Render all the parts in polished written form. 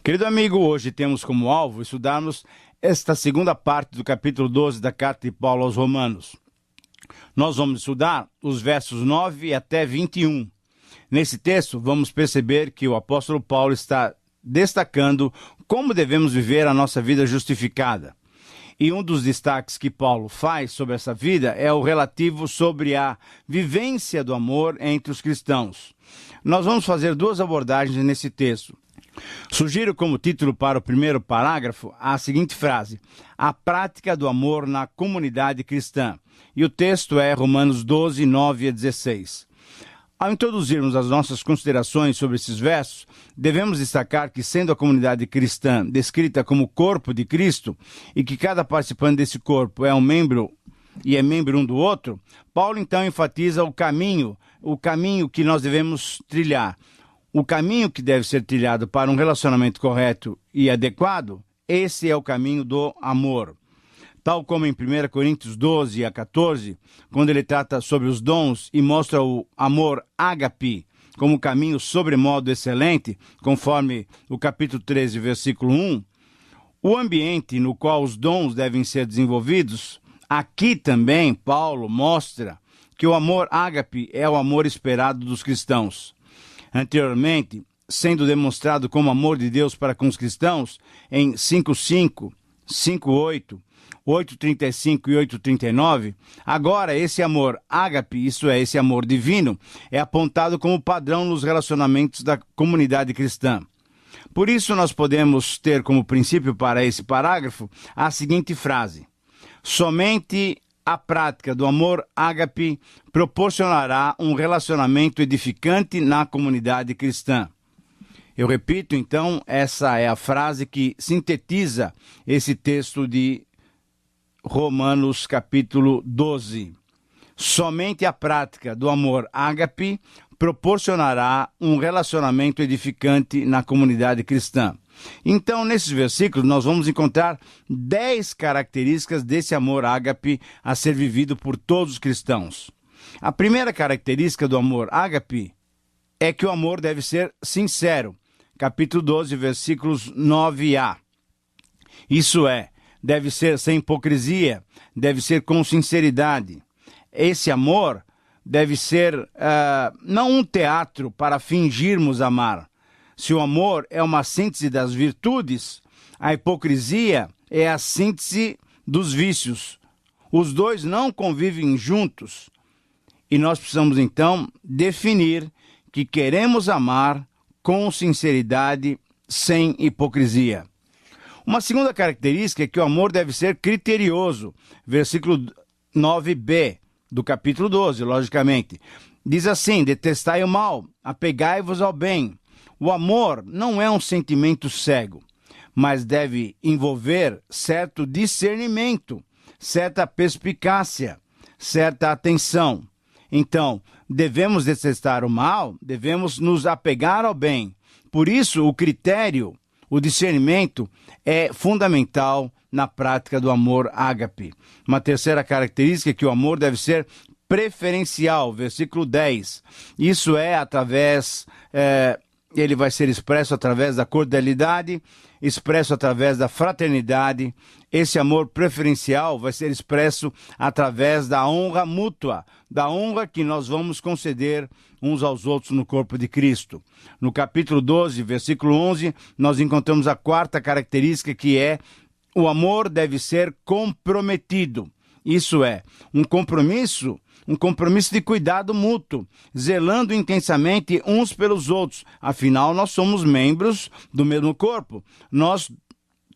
Querido amigo, hoje temos como alvo estudarmos esta segunda parte do capítulo 12 da carta de Paulo aos Romanos. Nós vamos estudar os versos 9 até 21. Nesse texto, vamos perceber que o apóstolo Paulo está destacando como devemos viver a nossa vida justificada. E um dos destaques que Paulo faz sobre essa vida é o relativo sobre a vivência do amor entre os cristãos. Nós vamos fazer duas abordagens nesse texto. Sugiro como título para o primeiro parágrafo a seguinte frase: a prática do amor na comunidade cristã. E o texto é Romanos 12, 9 a 16. Ao introduzirmos as nossas considerações sobre esses versos, devemos destacar que, sendo a comunidade cristã descrita como corpo de Cristo e que cada participante desse corpo é um membro e é membro um do outro, Paulo então enfatiza o caminho que nós devemos trilhar. O caminho que deve ser trilhado para um relacionamento correto e adequado, esse é o caminho do amor. Tal como em 1 Coríntios 12 a 14, quando ele trata sobre os dons e mostra o amor ágape como caminho sobremodo excelente, conforme o capítulo 13, versículo 1, o ambiente no qual os dons devem ser desenvolvidos, aqui também Paulo mostra que o amor ágape é o amor esperado dos cristãos. Anteriormente, sendo demonstrado como amor de Deus para com os cristãos, em 5:5, 5:8, 8:35 e 8:39, agora esse amor ágape, isso é, esse amor divino, é apontado como padrão nos relacionamentos da comunidade cristã. Por isso, nós podemos ter como princípio para esse parágrafo a seguinte frase: somente a prática do amor ágape proporcionará um relacionamento edificante na comunidade cristã. Eu repito, então, essa é a frase que sintetiza esse texto de Romanos capítulo 12. Somente a prática do amor ágape proporcionará um relacionamento edificante na comunidade cristã. Então, nesses versículos, nós vamos encontrar 10 características desse amor ágape a ser vivido por todos os cristãos. A primeira característica do amor ágape é que o amor deve ser sincero. Capítulo 12, versículos 9a. Isso é, deve ser sem hipocrisia, deve ser com sinceridade. Esse amor deve ser não um teatro para fingirmos amar. Se o amor é uma síntese das virtudes, a hipocrisia é a síntese dos vícios. Os dois não convivem juntos. E nós precisamos, então, definir que queremos amar com sinceridade, sem hipocrisia. Uma segunda característica é que o amor deve ser criterioso. Versículo 9b do capítulo 12, logicamente. Diz assim: detestai o mal, apegai-vos ao bem. O amor não é um sentimento cego, mas deve envolver certo discernimento, certa perspicácia, certa atenção. Então, devemos detestar o mal, devemos nos apegar ao bem. Por isso, o critério, o discernimento é fundamental na prática do amor ágape. Uma terceira característica é que o amor deve ser preferencial, versículo 10. Isso é ele vai ser expresso através da cordialidade, expresso através da fraternidade. Esse amor preferencial vai ser expresso através da honra mútua, da honra que nós vamos conceder uns aos outros no corpo de Cristo. No capítulo 12, versículo 11, nós encontramos a quarta característica, que é: o amor deve ser comprometido. Isso é, um compromisso de cuidado mútuo, zelando intensamente uns pelos outros. Afinal, nós somos membros do mesmo corpo.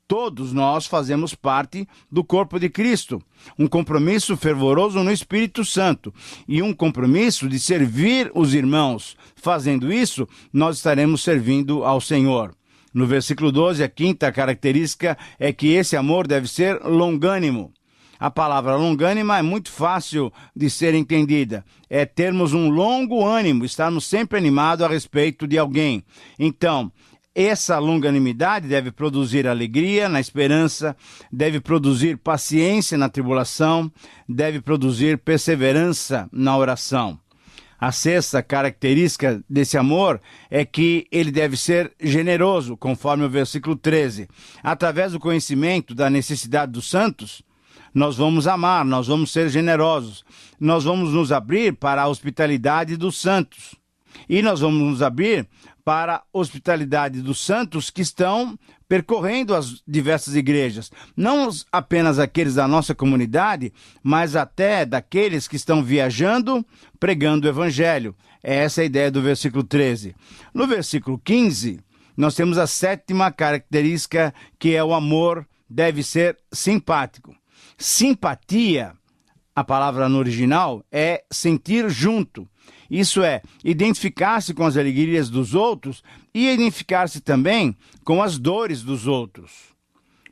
Todos nós fazemos parte do corpo de Cristo. Um compromisso fervoroso no Espírito Santo e um compromisso de servir os irmãos. Fazendo isso, nós estaremos servindo ao Senhor. No versículo 12, a quinta característica é que esse amor deve ser longânimo. A palavra longânima é muito fácil de ser entendida. É termos um longo ânimo, estarmos sempre animados a respeito de alguém. Então, essa longanimidade deve produzir alegria na esperança, deve produzir paciência na tribulação, deve produzir perseverança na oração. A sexta característica desse amor é que ele deve ser generoso, conforme o versículo 13. Através do conhecimento da necessidade dos santos, nós vamos amar, nós vamos ser generosos, nós vamos nos abrir para a hospitalidade dos santos. E nós vamos nos abrir para a hospitalidade dos santos que estão percorrendo as diversas igrejas. Não apenas aqueles da nossa comunidade, mas até daqueles que estão viajando, pregando o evangelho. Essa é a ideia do versículo 13. No versículo 15, nós temos a sétima característica, que é o amor deve ser simpático. Simpatia, a palavra no original, é sentir junto. Isso é, identificar-se com as alegrias dos outros e identificar-se também com as dores dos outros.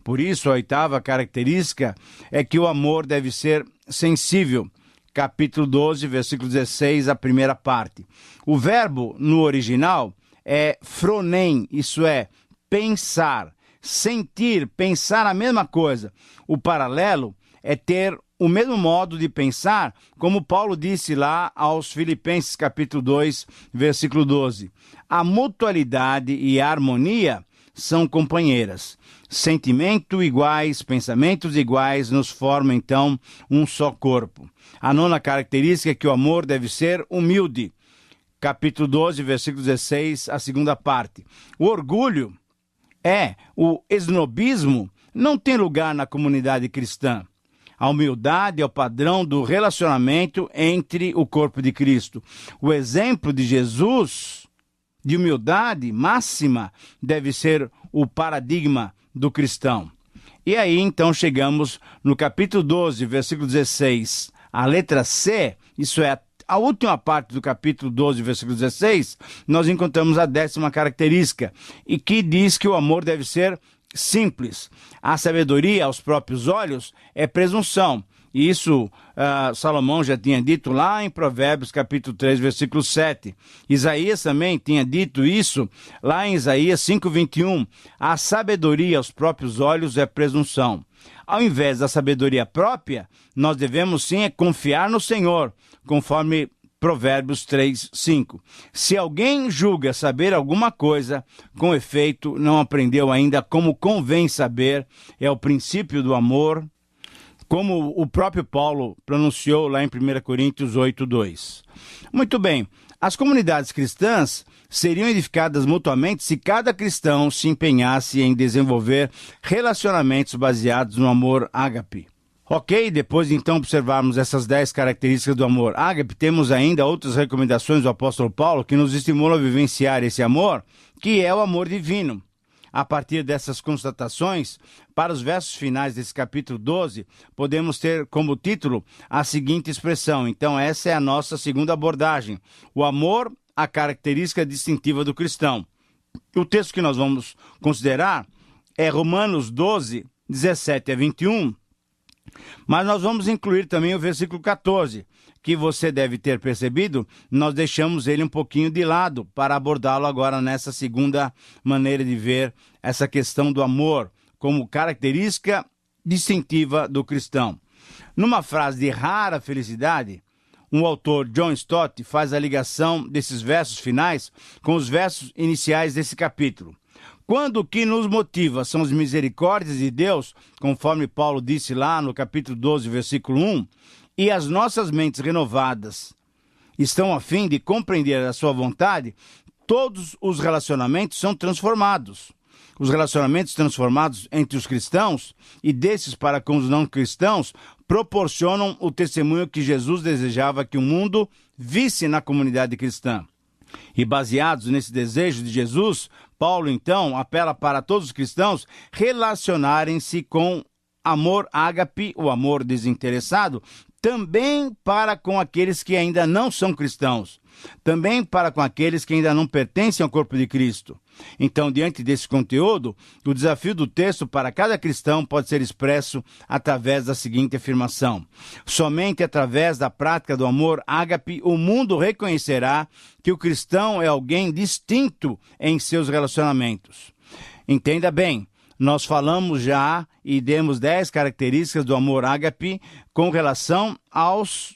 Por isso, a oitava característica é que o amor deve ser sensível. Capítulo 12, versículo 16, a primeira parte. O verbo no original é phronein, isso é, pensar, sentir, pensar a mesma coisa. O paralelo é ter o mesmo modo de pensar, como Paulo disse lá aos Filipenses, capítulo 2, versículo 12. A mutualidade e a harmonia são companheiras. Sentimento iguais, pensamentos iguais nos formam, então, um só corpo. A nona característica é que o amor deve ser humilde. Capítulo 12, versículo 16, a segunda parte. O orgulho o esnobismo não tem lugar na comunidade cristã. A humildade é o padrão do relacionamento entre o corpo de Cristo. O exemplo de Jesus, de humildade máxima, deve ser o paradigma do cristão. E aí, então, chegamos no capítulo 12, versículo 16. A letra C, isso é, a última parte do capítulo 12, versículo 16, nós encontramos a décima característica, e que diz que o amor deve ser simples. A sabedoria aos próprios olhos é presunção. E isso Salomão já tinha dito lá em Provérbios capítulo 3, versículo 7. Isaías também tinha dito isso lá em Isaías 5:21. A sabedoria aos próprios olhos é presunção. Ao invés da sabedoria própria, nós devemos sim confiar no Senhor, conforme Provérbios 3, 5. Se alguém julga saber alguma coisa, com efeito, não aprendeu ainda como convém saber, é o princípio do amor, como o próprio Paulo pronunciou lá em 1 Coríntios 8, 2. Muito bem, as comunidades cristãs seriam edificadas mutuamente se cada cristão se empenhasse em desenvolver relacionamentos baseados no amor ágape. Ok, depois de então observarmos essas 10 características do amor ágape, temos ainda outras recomendações do apóstolo Paulo que nos estimulam a vivenciar esse amor, que é o amor divino. A partir dessas constatações, para os versos finais desse capítulo 12, podemos ter como título a seguinte expressão. Então, essa é a nossa segunda abordagem. O amor, a característica distintiva do cristão. O texto que nós vamos considerar é Romanos 12, 17 a 21, mas nós vamos incluir também o versículo 14, que você deve ter percebido, nós deixamos ele um pouquinho de lado para abordá-lo agora nessa segunda maneira de ver essa questão do amor como característica distintiva do cristão. Numa frase de rara felicidade, um autor, John Stott, faz a ligação desses versos finais com os versos iniciais desse capítulo. Quando o que nos motiva são as misericórdias de Deus, conforme Paulo disse lá no capítulo 12, versículo 1, e as nossas mentes renovadas estão a fim de compreender a sua vontade, todos os relacionamentos são transformados. Os relacionamentos transformados entre os cristãos e desses para com os não cristãos proporcionam o testemunho que Jesus desejava que o mundo visse na comunidade cristã. E baseados nesse desejo de Jesus, Paulo, então, apela para todos os cristãos relacionarem-se com amor ágape, o amor desinteressado, também para com aqueles que ainda não são cristãos, também para com aqueles que ainda não pertencem ao corpo de Cristo. Então, diante desse conteúdo, o desafio do texto para cada cristão pode ser expresso através da seguinte afirmação: somente através da prática do amor ágape, o mundo reconhecerá que o cristão é alguém distinto em seus relacionamentos. Entenda bem, nós falamos já e demos 10 características do amor ágape com relação aos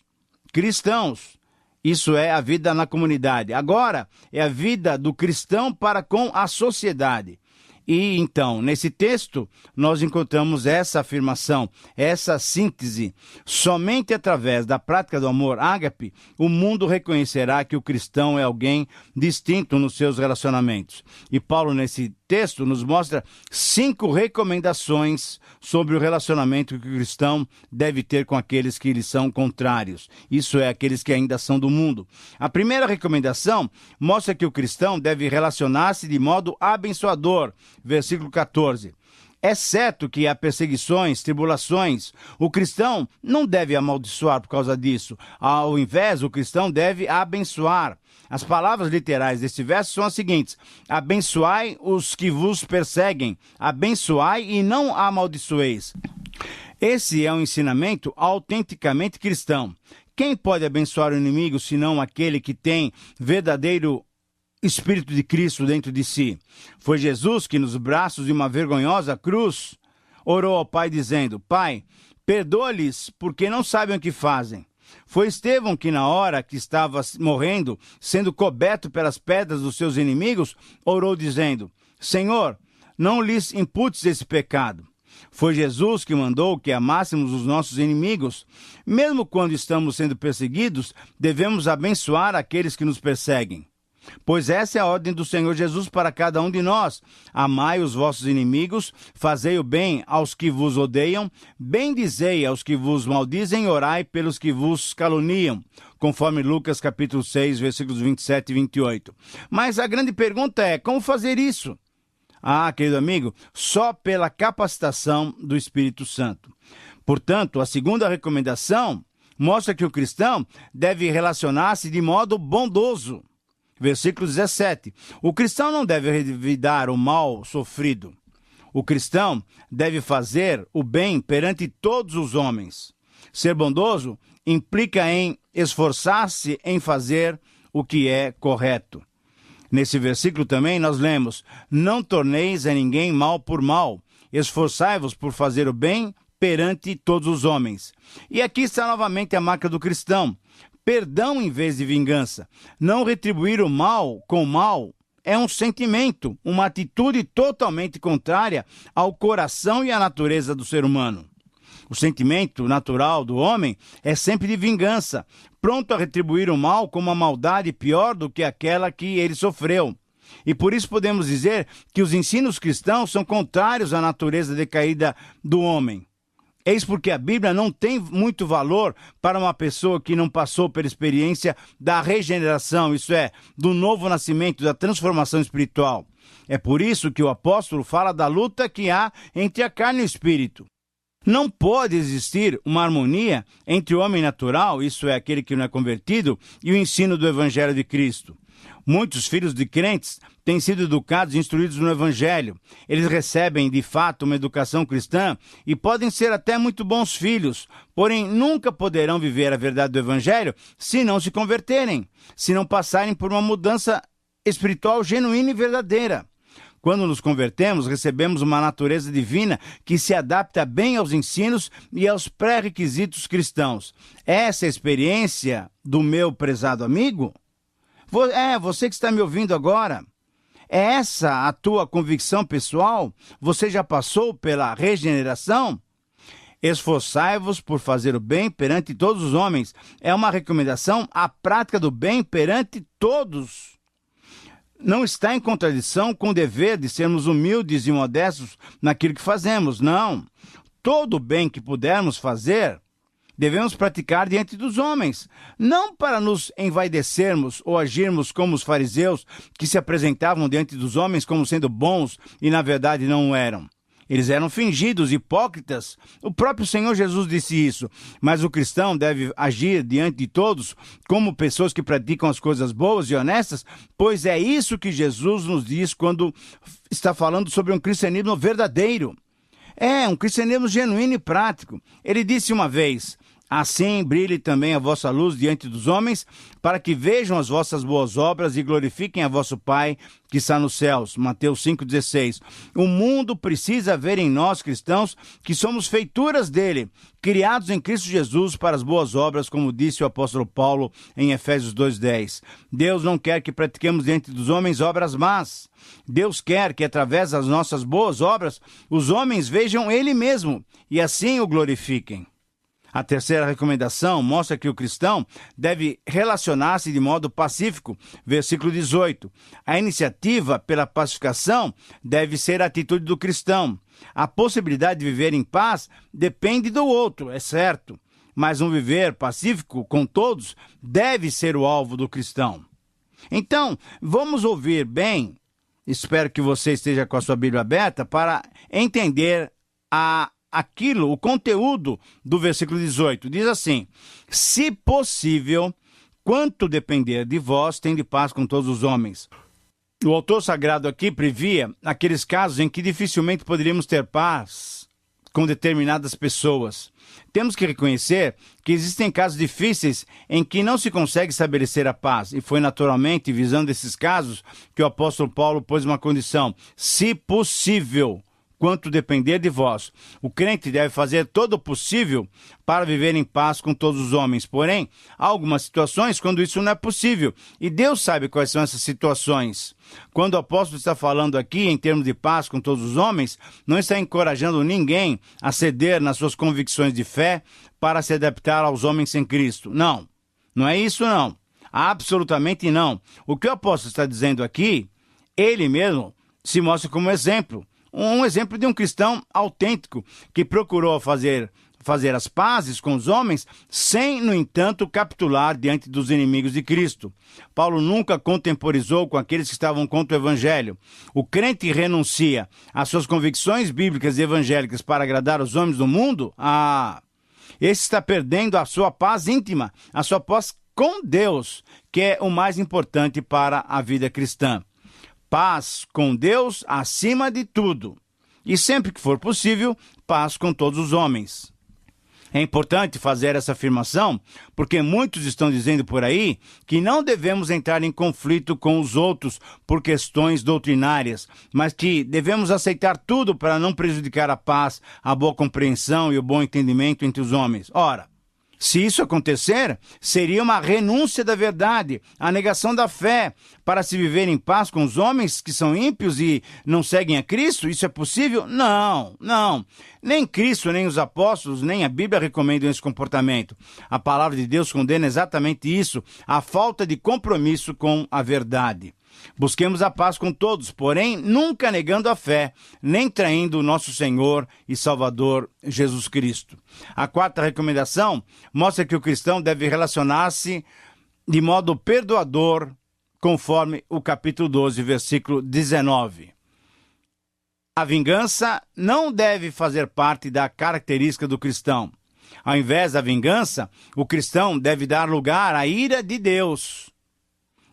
cristãos. Isso é a vida na comunidade. Agora é a vida do cristão para com a sociedade. E então, nesse texto, nós encontramos essa afirmação, essa síntese. Somente através da prática do amor ágape, o mundo reconhecerá que o cristão é alguém distinto nos seus relacionamentos. E Paulo, nesse texto, nos mostra 5 recomendações sobre o relacionamento que o cristão deve ter com aqueles que lhe são contrários. Isso é, aqueles que ainda são do mundo. A primeira recomendação mostra que o cristão deve relacionar-se de modo abençoador. Versículo 14. É certo que há perseguições, tribulações. O cristão não deve amaldiçoar por causa disso. Ao invés, o cristão deve abençoar. As palavras literais deste verso são as seguintes: abençoai os que vos perseguem, abençoai e não amaldiçoeis. Esse é um ensinamento autenticamente cristão. Quem pode abençoar o inimigo senão aquele que tem verdadeiro Espírito de Cristo dentro de si? Foi Jesus que, nos braços de uma vergonhosa cruz, orou ao Pai dizendo: Pai, perdoa-lhes porque não sabem o que fazem. Foi Estevão que, na hora que estava morrendo, sendo coberto pelas pedras dos seus inimigos, orou dizendo: Senhor, não lhes imputes esse pecado. Foi Jesus que mandou que amássemos os nossos inimigos. Mesmo quando estamos sendo perseguidos, devemos abençoar aqueles que nos perseguem. Pois essa é a ordem do Senhor Jesus para cada um de nós: amai os vossos inimigos, fazei o bem aos que vos odeiam, bendizei aos que vos maldizem, orai pelos que vos caluniam, conforme Lucas capítulo 6, versículos 27 e 28. Mas a grande pergunta é: como fazer isso? Querido amigo, só pela capacitação do Espírito Santo. Portanto, a segunda recomendação mostra que o cristão deve relacionar-se de modo bondoso. Versículo 17. O cristão não deve revidar o mal sofrido. O cristão deve fazer o bem perante todos os homens. Ser bondoso implica em esforçar-se em fazer o que é correto. Nesse versículo também nós lemos: não torneis a ninguém mal por mal, esforçai-vos por fazer o bem perante todos os homens. E aqui está novamente a marca do cristão: perdão em vez de vingança. Não retribuir o mal com o mal é um sentimento, uma atitude totalmente contrária ao coração e à natureza do ser humano. O sentimento natural do homem é sempre de vingança, pronto a retribuir o mal com uma maldade pior do que aquela que ele sofreu. E por isso podemos dizer que os ensinos cristãos são contrários à natureza decaída do homem. Eis porque a Bíblia não tem muito valor para uma pessoa que não passou pela experiência da regeneração, isso é, do novo nascimento, da transformação espiritual. É por isso que o apóstolo fala da luta que há entre a carne e o espírito. Não pode existir uma harmonia entre o homem natural, isso é, aquele que não é convertido, e o ensino do Evangelho de Cristo. Muitos filhos de crentes têm sido educados e instruídos no Evangelho. Eles recebem, de fato, uma educação cristã e podem ser até muito bons filhos, porém nunca poderão viver a verdade do Evangelho se não se converterem, se não passarem por uma mudança espiritual genuína e verdadeira. Quando nos convertemos, recebemos uma natureza divina que se adapta bem aos ensinos e aos pré-requisitos cristãos. Essa é a experiência do meu prezado amigo? Você que está me ouvindo agora. É essa a tua convicção pessoal? Você já passou pela regeneração? Esforçai-vos por fazer o bem perante todos os homens. É uma recomendação à prática do bem perante todos. Não está em contradição com o dever de sermos humildes e modestos naquilo que fazemos, não. Todo o bem que pudermos fazer, devemos praticar diante dos homens, não para nos envaidecermos ou agirmos como os fariseus, que se apresentavam diante dos homens como sendo bons e na verdade não o eram. Eles eram fingidos, hipócritas. O próprio Senhor Jesus disse isso. Mas o cristão deve agir diante de todos como pessoas que praticam as coisas boas e honestas, pois é isso que Jesus nos diz quando está falando sobre um cristianismo verdadeiro. Um cristianismo genuíno e prático. Ele disse uma vez: Assim brilhe também a vossa luz diante dos homens, para que vejam as vossas boas obras e glorifiquem a vosso Pai que está nos céus. Mateus 5,16. O mundo precisa ver em nós, cristãos, que somos feituras dele, criados em Cristo Jesus para as boas obras, como disse o apóstolo Paulo em Efésios 2,10. Deus não quer que pratiquemos diante dos homens obras más. Deus quer que, através das nossas boas obras, os homens vejam ele mesmo e assim o glorifiquem. A terceira recomendação mostra que o cristão deve relacionar-se de modo pacífico. Versículo 18. A iniciativa pela pacificação deve ser a atitude do cristão. A possibilidade de viver em paz depende do outro, é certo, mas um viver pacífico com todos deve ser o alvo do cristão. Então, vamos ouvir bem, espero que você esteja com a sua Bíblia aberta, para entender o conteúdo do versículo 18. Diz assim: se possível, quanto depender de vós, tende paz com todos os homens. O autor sagrado aqui previa aqueles casos em que dificilmente poderíamos ter paz com determinadas pessoas. Temos que reconhecer que existem casos difíceis em que não se consegue estabelecer a paz, e foi naturalmente visando esses casos que o apóstolo Paulo pôs uma condição: se possível, quanto depender de vós. O crente deve fazer todo o possível para viver em paz com todos os homens. Porém, há algumas situações quando isso não é possível. E Deus sabe quais são essas situações. Quando o apóstolo está falando aqui em termos de paz com todos os homens, não está encorajando ninguém a ceder nas suas convicções de fé para se adaptar aos homens sem Cristo. Não, não é isso não. Absolutamente não. O que o apóstolo está dizendo aqui, ele mesmo se mostra como exemplo. Um exemplo de um cristão autêntico que procurou fazer as pazes com os homens sem, no entanto, capitular diante dos inimigos de Cristo. Paulo nunca contemporizou com aqueles que estavam contra o evangelho. O crente renuncia às suas convicções bíblicas e evangélicas para agradar os homens do mundo? Esse está perdendo a sua paz íntima, a sua paz com Deus, que é o mais importante para a vida cristã. Paz com Deus acima de tudo. E sempre que for possível, paz com todos os homens. É importante fazer essa afirmação, porque muitos estão dizendo por aí que não devemos entrar em conflito com os outros por questões doutrinárias, mas que devemos aceitar tudo para não prejudicar a paz, a boa compreensão e o bom entendimento entre os homens. Ora, se isso acontecer, seria uma renúncia da verdade, a negação da fé, para se viver em paz com os homens que são ímpios e não seguem a Cristo? Isso é possível? Não. Nem Cristo, nem os apóstolos, nem a Bíblia recomendam esse comportamento. A palavra de Deus condena exatamente isso, a falta de compromisso com a verdade. Busquemos a paz com todos, porém nunca negando a fé, nem traindo o nosso Senhor e Salvador Jesus Cristo. A quarta recomendação mostra que o cristão deve relacionar-se de modo perdoador, conforme o capítulo 12, versículo 19. A vingança não deve fazer parte da característica do cristão. Ao invés da vingança, o cristão deve dar lugar à ira de Deus.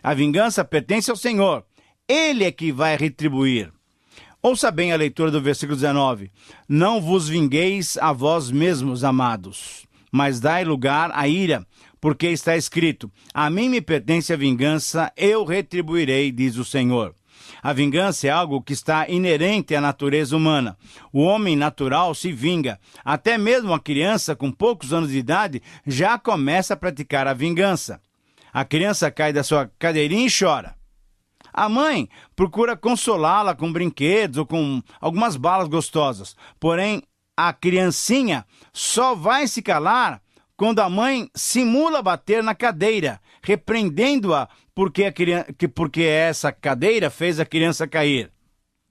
A vingança pertence ao Senhor. Ele é que vai retribuir. Ouça bem a leitura do versículo 19. Não vos vingueis a vós mesmos, amados, mas dai lugar à ira, porque está escrito: a mim me pertence a vingança, eu retribuirei, diz o Senhor. A vingança é algo que está inerente à natureza humana. O homem natural se vinga. Até mesmo a criança com poucos anos de idade já começa a praticar a vingança. A criança cai da sua cadeirinha e chora. A mãe procura consolá-la com brinquedos ou com algumas balas gostosas. Porém, a criancinha só vai se calar quando a mãe simula bater na cadeira, repreendendo-a porque essa cadeira fez a criança cair.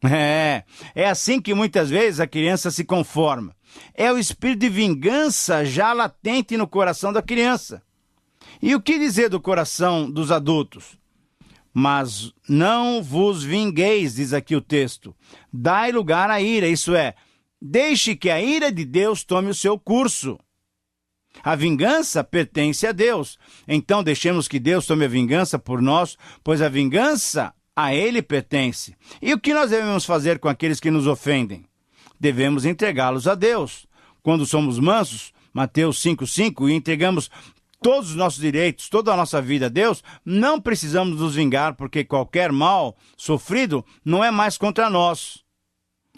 É assim que muitas vezes a criança se conforma. É o espírito de vingança já latente no coração da criança. E o que dizer do coração dos adultos? Mas não vos vingueis, diz aqui o texto. Dai lugar à ira, isso é, deixe que a ira de Deus tome o seu curso. A vingança pertence a Deus. Então deixemos que Deus tome a vingança por nós, pois a vingança a Ele pertence. E o que nós devemos fazer com aqueles que nos ofendem? Devemos entregá-los a Deus. Quando somos mansos, Mateus 5,5, e entregamos todos os nossos direitos, toda a nossa vida a Deus, não precisamos nos vingar, porque qualquer mal sofrido não é mais contra nós,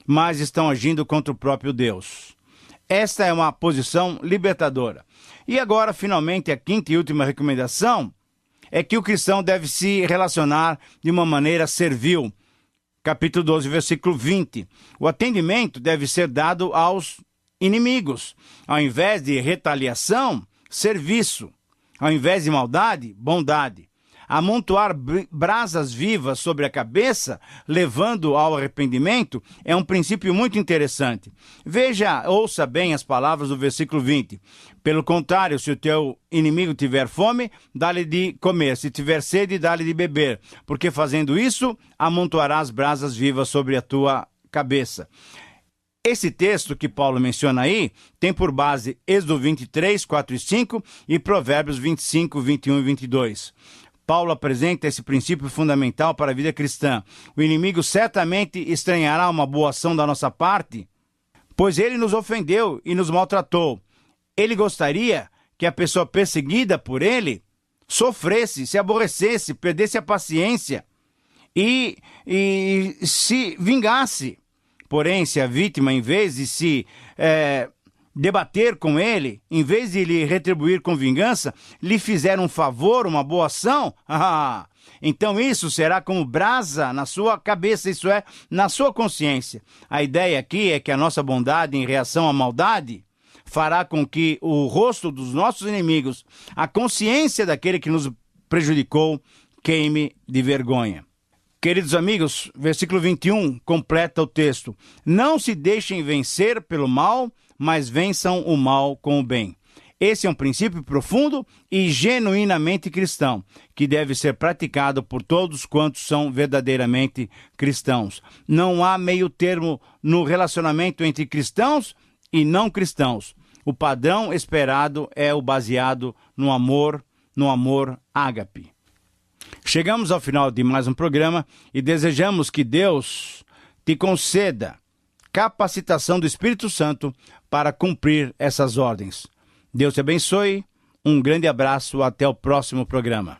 mas estão agindo contra o próprio Deus. Esta é uma posição libertadora. E agora, finalmente, a quinta e última recomendação é que o cristão deve se relacionar de uma maneira servil. Capítulo 12, versículo 20. O atendimento deve ser dado aos inimigos. Ao invés de retaliação, serviço. Ao invés de maldade, bondade. Amontoar brasas vivas sobre a cabeça, levando ao arrependimento, é um princípio muito interessante. Ouça bem as palavras do versículo 20. Pelo contrário, se o teu inimigo tiver fome, dá-lhe de comer. Se tiver sede, dá-lhe de beber. Porque fazendo isso, amontoarás brasas vivas sobre a tua cabeça. Esse texto que Paulo menciona aí tem por base Êxodo 23, 4 e 5 e Provérbios 25, 21 e 22. Paulo apresenta esse princípio fundamental para a vida cristã. O inimigo certamente estranhará uma boa ação da nossa parte, pois ele nos ofendeu e nos maltratou. Ele gostaria que a pessoa perseguida por ele sofresse, se aborrecesse, perdesse a paciência e se vingasse. Porém, se a vítima, em vez de se debater com ele, em vez de lhe retribuir com vingança, lhe fizer um favor, uma boa ação, então isso será como brasa na sua cabeça, isso é, na sua consciência. A ideia aqui é que a nossa bondade em reação à maldade fará com que o rosto dos nossos inimigos, a consciência daquele que nos prejudicou, queime de vergonha. Queridos amigos, versículo 21 completa o texto. Não se deixem vencer pelo mal, mas vençam o mal com o bem. Esse é um princípio profundo e genuinamente cristão, que deve ser praticado por todos quantos são verdadeiramente cristãos. Não há meio termo no relacionamento entre cristãos e não cristãos. O padrão esperado é o baseado no amor ágape. Chegamos ao final de mais um programa e desejamos que Deus te conceda capacitação do Espírito Santo para cumprir essas ordens. Deus te abençoe, um grande abraço, até o próximo programa.